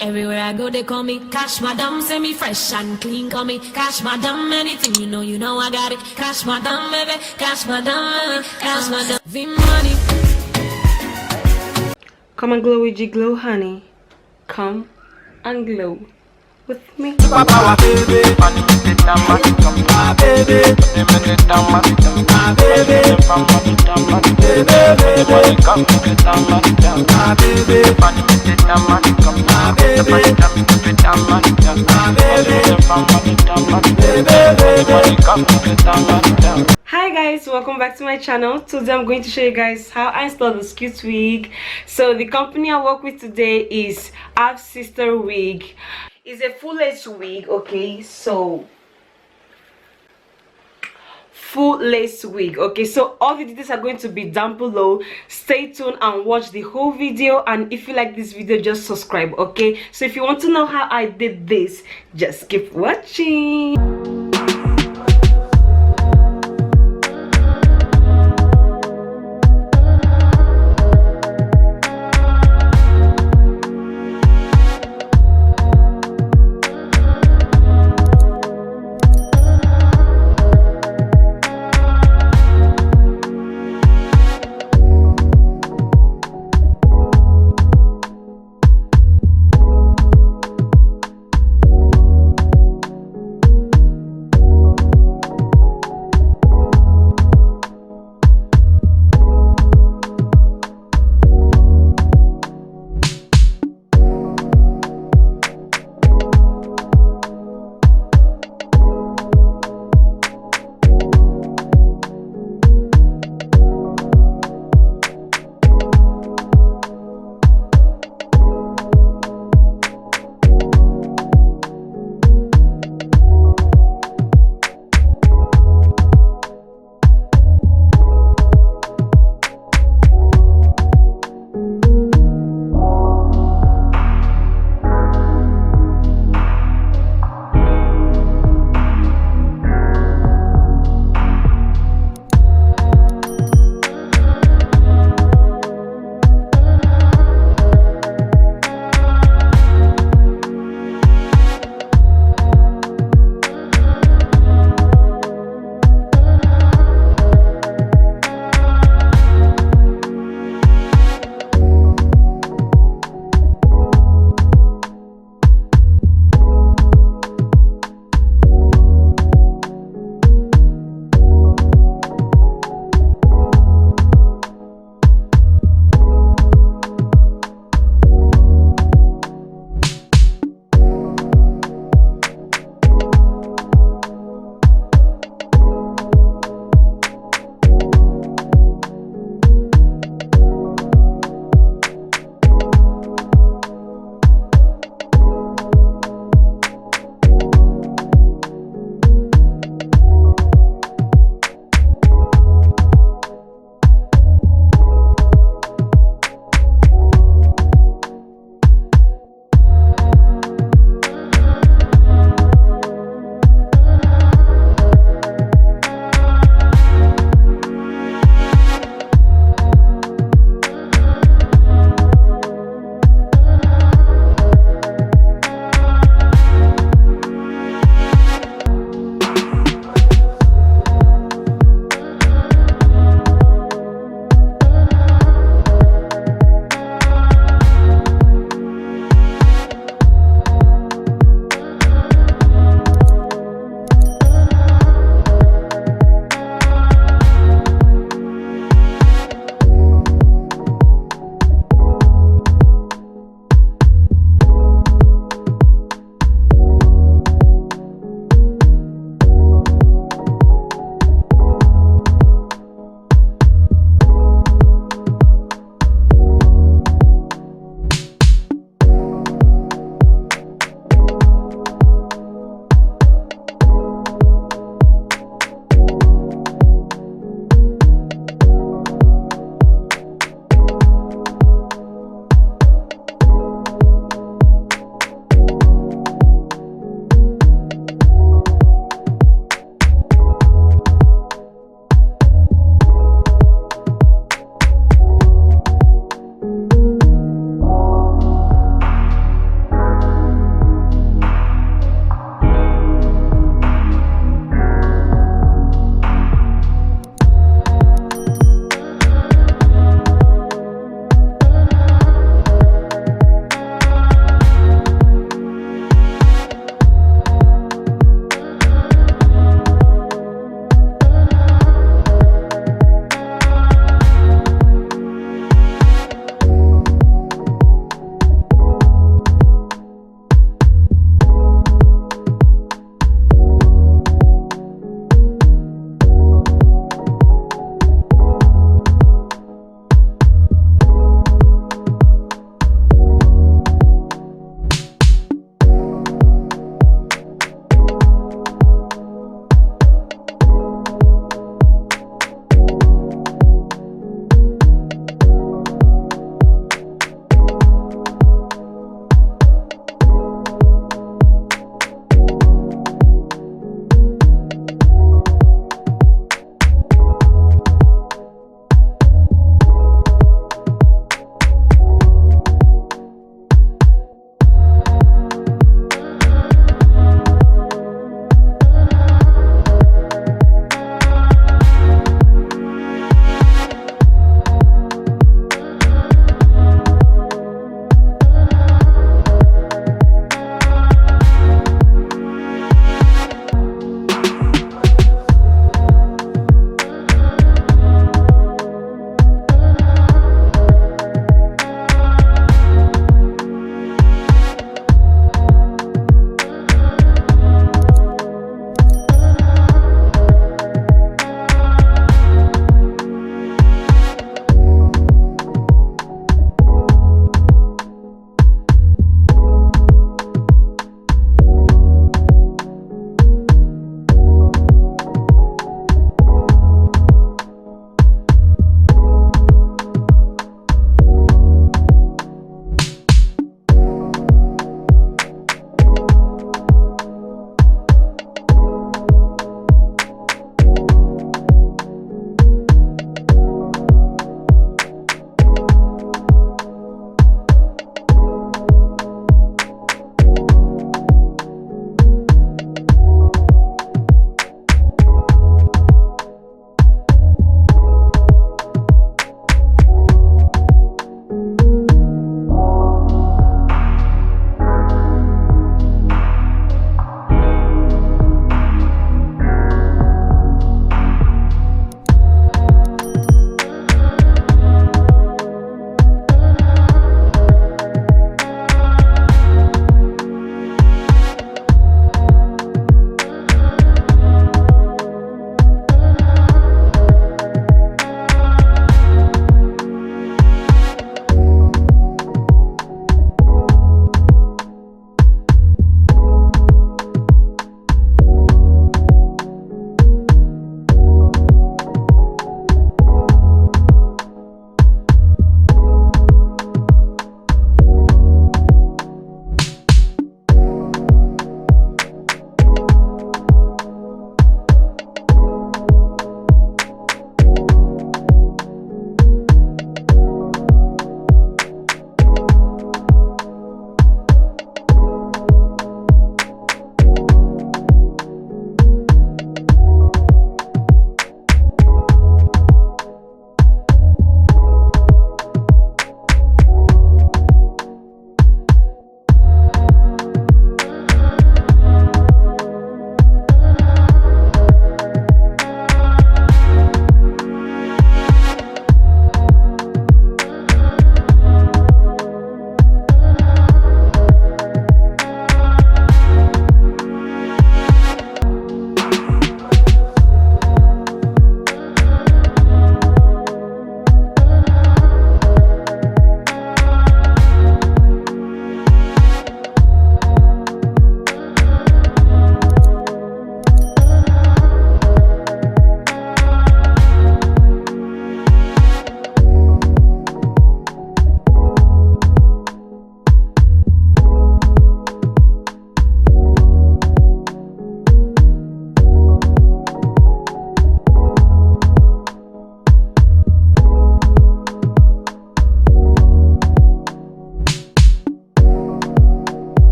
Everywhere I go, they call me Cash Madam. Say me fresh and clean, call me Cash Madam. Anything you know I got it. Cash Madam, baby, Cash Madam, Cash Madam. V money. Come and glow with your glow, honey. Come and glow with me. Hi guys, welcome back to my channel. Today I'm going to show you guys how I installed this cute wig. So the company I work with today is AFSISTERWIG. It's a full lace wig, okay? So full lace wig, okay? So all the details are going to be down below. Stay tuned and watch the whole video, and if you like this video, just subscribe, okay? So if you want to know how I did this, just keep watching.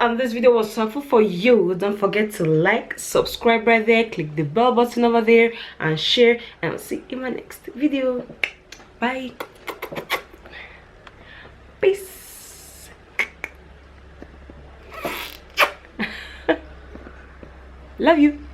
and this video was helpful for you, don't forget to like, subscribe right there, click the bell button over there, and share, and I'll see you in my next video. Bye. Peace. Love you.